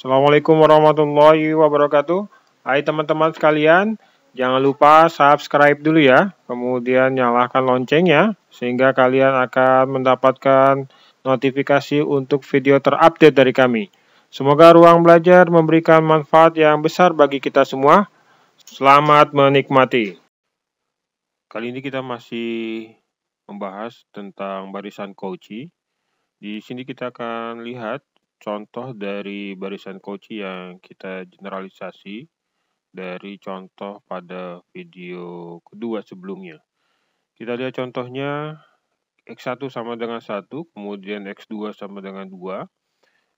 Assalamualaikum warahmatullahi wabarakatuh. Hai teman-teman sekalian, jangan lupa subscribe dulu ya, kemudian nyalakan loncengnya, sehingga kalian akan mendapatkan notifikasi untuk video terupdate dari kami. Semoga ruang belajar memberikan manfaat yang besar bagi kita semua. Selamat menikmati. Kali ini kita masih membahas tentang barisan Cauchy. Di sini kita akan lihat contoh dari barisan Cauchy yang kita generalisasi dari contoh pada video kedua sebelumnya. Kita lihat contohnya X1 sama dengan 1, kemudian X2 sama dengan 2,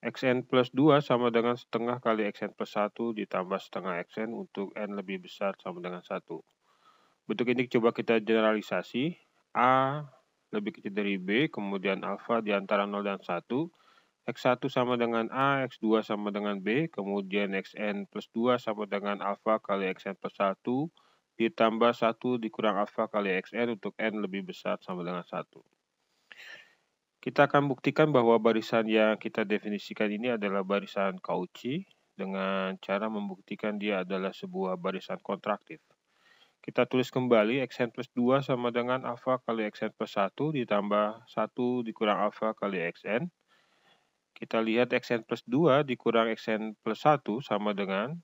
Xn plus 2 sama dengan setengah kali Xn plus 1 ditambah setengah Xn untuk N lebih besar sama dengan 1. Bentuk ini coba kita generalisasi, A lebih kecil dari B, kemudian alfa di antara 0 dan 1, X1 sama dengan A, X2 sama dengan B, kemudian Xn plus 2 sama dengan alfa kali Xn plus 1, ditambah 1 dikurang alfa kali Xn untuk N lebih besar sama dengan 1. Kita akan buktikan bahwa barisan yang kita definisikan ini adalah barisan Cauchy dengan cara membuktikan dia adalah sebuah barisan kontraktif. Kita tulis kembali Xn plus 2 sama dengan alfa kali Xn plus 1 ditambah 1 dikurang alfa kali Xn. Kita lihat Xn plus 2 dikurang Xn plus 1 sama dengan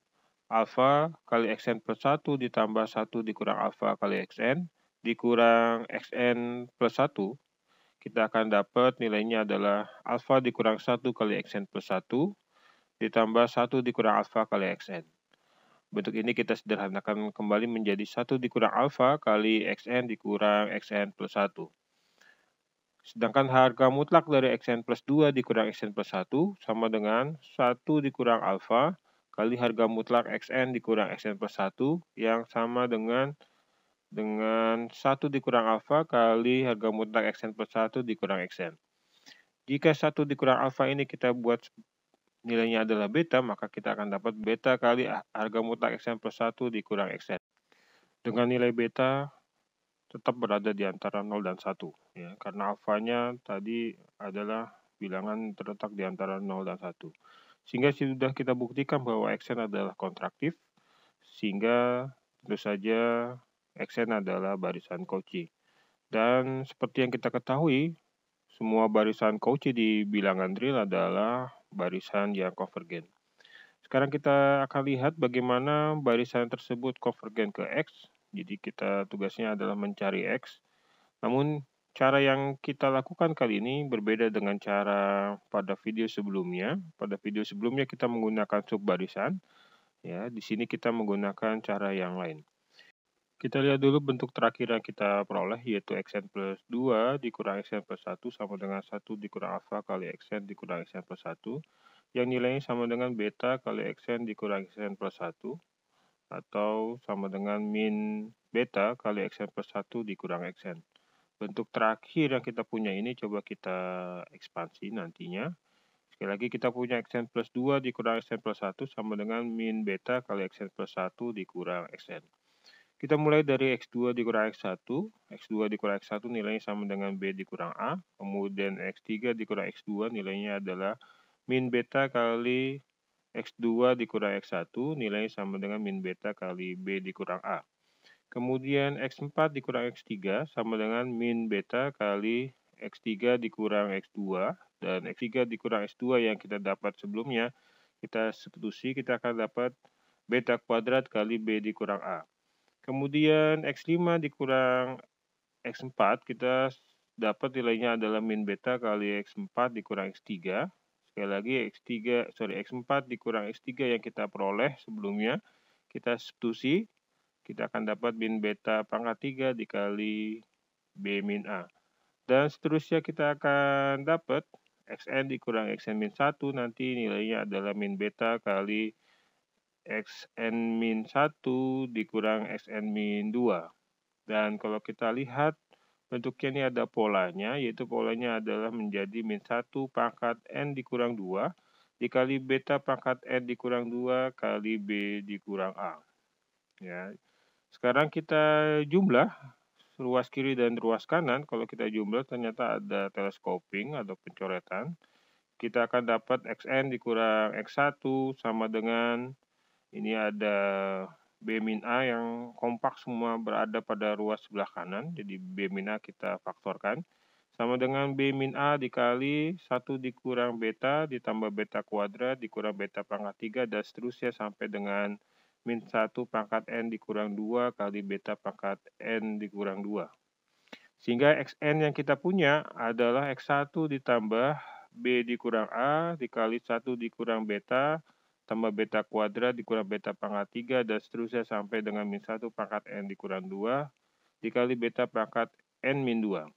alfa kali Xn plus 1 ditambah 1 dikurang alfa kali Xn dikurang Xn plus 1. Kita akan dapat nilainya adalah alfa dikurang 1 kali Xn plus 1 ditambah 1 dikurang alfa kali Xn. Bentuk ini kita sederhanakan kembali menjadi 1 dikurang alfa kali Xn dikurang Xn plus 1. Sedangkan harga mutlak dari Xn plus 2 dikurang Xn plus 1 sama dengan 1 dikurang alfa kali harga mutlak Xn dikurang Xn plus 1 yang sama dengan 1 dikurang alfa kali harga mutlak Xn plus 1 dikurang Xn. Jika 1 dikurang alfa ini kita buat nilainya adalah beta, maka kita akan dapat beta kali harga mutlak Xn plus 1 dikurang Xn. Dengan nilai beta tetap berada di antara 0 dan 1. Ya, karena alfanya tadi adalah bilangan terletak di antara 0 dan 1. Sehingga sudah kita buktikan bahwa Xn adalah kontraktif, sehingga tentu saja Xn adalah barisan Cauchy. Dan seperti yang kita ketahui, semua barisan Cauchy di bilangan real adalah barisan yang konvergen. Sekarang kita akan lihat bagaimana barisan tersebut konvergen ke X. Jadi kita tugasnya adalah mencari X. Namun cara yang kita lakukan kali ini berbeda dengan cara pada video sebelumnya. Pada video sebelumnya kita menggunakan subbarisan. Ya, di sini kita menggunakan cara yang lain. Kita lihat dulu bentuk terakhir yang kita peroleh, yaitu Xn plus 2 dikurang Xn plus 1 sama dengan 1 dikurang alfa kali Xn dikurang Xn plus 1, yang nilainya sama dengan beta kali Xn dikurang Xn plus 1, atau sama dengan min beta kali Xn plus 1 dikurang Xn. Bentuk terakhir yang kita punya ini coba kita ekspansi nantinya. Sekali lagi kita punya Xn plus 2 dikurang Xn plus 1 sama dengan min beta kali Xn plus 1 dikurang Xn. Kita mulai dari X2 dikurang X1, X2 dikurang X1 nilainya sama dengan B dikurang A, kemudian X3 dikurang X2 nilainya adalah min beta kali X2 dikurang X1 nilainya sama dengan min beta kali B dikurang A. Kemudian X4 dikurang X3 sama dengan min beta kali X3 dikurang X2, dan X3 dikurang X2 yang kita dapat sebelumnya, kita substitusi, kita akan dapat beta kuadrat kali B dikurang A. Kemudian X5 dikurang X4, kita dapat nilainya adalah min beta kali X4 dikurang X3. Sekali lagi X4 dikurang X3 yang kita peroleh sebelumnya, kita substitusi, kita akan dapat min beta pangkat 3 dikali B min A. Dan seterusnya kita akan dapat Xn dikurang Xn min 1, nanti nilainya adalah min beta kali Xn min 1 dikurang Xn min 2. Dan kalau kita lihat bentuknya ini ada polanya, yaitu polanya adalah menjadi min 1 pangkat N dikurang 2 dikali beta pangkat N dikurang 2 kali B dikurang A. Ya. Sekarang kita jumlah ruas kiri dan ruas kanan. Kalau kita jumlah ternyata ada telescoping atau pencoretan. kita akan dapat Xn dikurang X1 sama dengan, ini ada B min A yang kompak semua berada pada ruas sebelah kanan, jadi B min A kita faktorkan. Sama dengan B min A dikali 1 dikurang beta ditambah beta kuadrat dikurang beta pangkat 3 dan seterusnya sampai dengan min 1 pangkat N dikurang 2 kali beta pangkat N dikurang 2. Sehingga Xn yang kita punya adalah X1 ditambah B dikurang A dikali 1 dikurang beta tambah beta kuadrat dikurang beta pangkat 3 dan seterusnya sampai dengan min 1 pangkat N dikurang 2 dikali beta pangkat N min 2.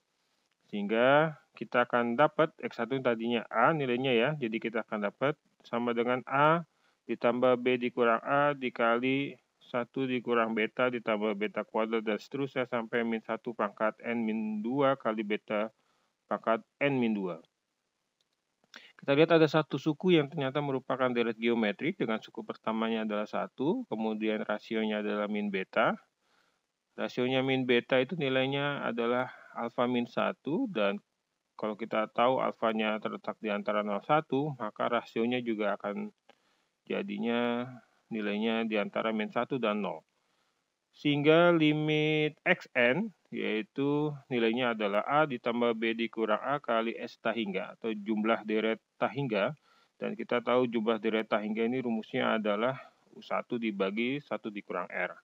Sehingga kita akan dapat X1 tadinya A nilainya ya, jadi kita akan dapat sama dengan A ditambah B dikurang A dikali 1 dikurang beta ditambah beta kuadrat dan seterusnya sampai min 1 pangkat N min 2 kali beta pangkat N min 2. Kita lihat ada satu suku yang ternyata merupakan deret geometrik dengan suku pertamanya adalah 1, kemudian rasionya adalah min beta. Rasionya min beta itu nilainya adalah alfa min 1 dan kalau kita tahu alfanya terletak di antara 0, 1, maka rasionya juga akan jadinya nilainya di antara min 1 dan 0. Sehingga limit Xn yaitu nilainya adalah A ditambah B dikurang A kali S tahingga atau jumlah deret tahingga. Dan kita tahu jumlah deret tahingga ini rumusnya adalah U1 dibagi 1 dikurang R.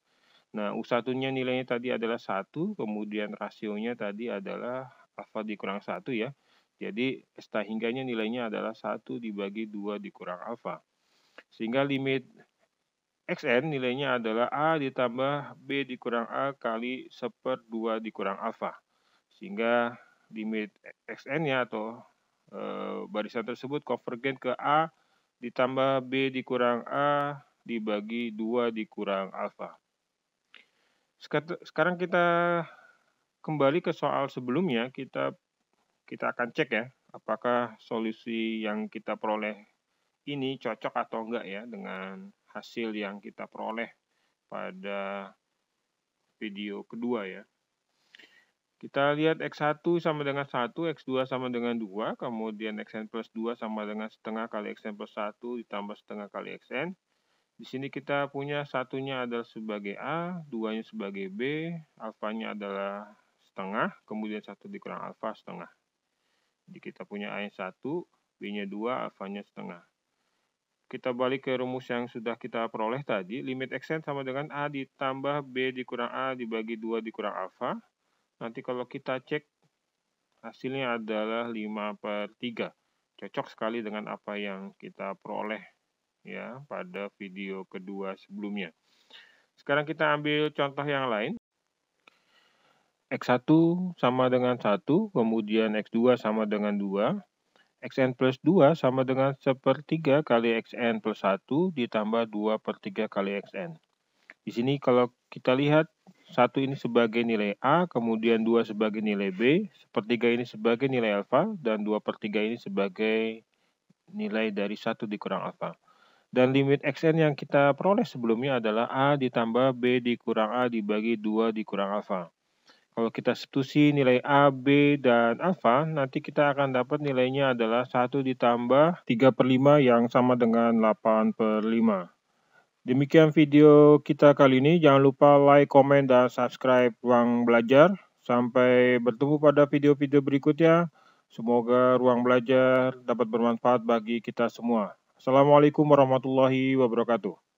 Nah, U1-nya nilainya tadi adalah 1, kemudian rasionya tadi adalah alfa dikurang 1 ya. Jadi S tahingganya nilainya adalah 1 dibagi 2 dikurang alfa. Sehingga limit Xn nilainya adalah A ditambah B dikurang A kali 1/2 dikurang alfa. Sehingga limit Xn-nya atau barisan tersebut konvergen ke A ditambah B dikurang A dibagi 2 dikurang alfa. Sekarang kita kembali ke soal sebelumnya, kita akan cek ya, apakah solusi yang kita peroleh ini cocok atau enggak ya dengan hasil yang kita peroleh pada video kedua ya. Kita lihat X1 sama dengan 1, X2 sama dengan 2, kemudian Xn plus 2 sama dengan setengah kali Xn plus 1 ditambah setengah kali Xn. Di sini kita punya satunya adalah sebagai A, 2-nya sebagai B, alfanya adalah setengah, kemudian 1 dikurang alfa setengah. Jadi kita punya A-nya 1, B-nya 2, alfanya setengah. Kita balik ke rumus yang sudah kita peroleh tadi, limit Xn sama dengan A ditambah B dikurang A dibagi 2 dikurang alfa. Nanti kalau kita cek, hasilnya adalah 5/3. Cocok sekali dengan apa yang kita peroleh ya pada video kedua sebelumnya. Sekarang kita ambil contoh yang lain. X1 sama dengan 1, kemudian X2 sama dengan 2. Xn plus 2 sama dengan 1/3 kali Xn plus 1 ditambah 2/3 kali Xn. Di sini kalau kita lihat 1 ini sebagai nilai A, kemudian 2 sebagai nilai B, 1/3 ini sebagai nilai alfa, dan 2/3 ini sebagai nilai dari 1 dikurang alfa. Dan limit Xn yang kita peroleh sebelumnya adalah A ditambah B dikurang A dibagi 2 dikurang alfa. Kalau kita substitusi nilai A, B, dan alfa, nanti kita akan dapat nilainya adalah 1 ditambah 3/5 yang sama dengan 8/5. Demikian video kita kali ini. Jangan lupa like, komen, dan subscribe Ruang Belajar. Sampai bertemu pada video-video berikutnya. Semoga Ruang Belajar dapat bermanfaat bagi kita semua. Assalamualaikum warahmatullahi wabarakatuh.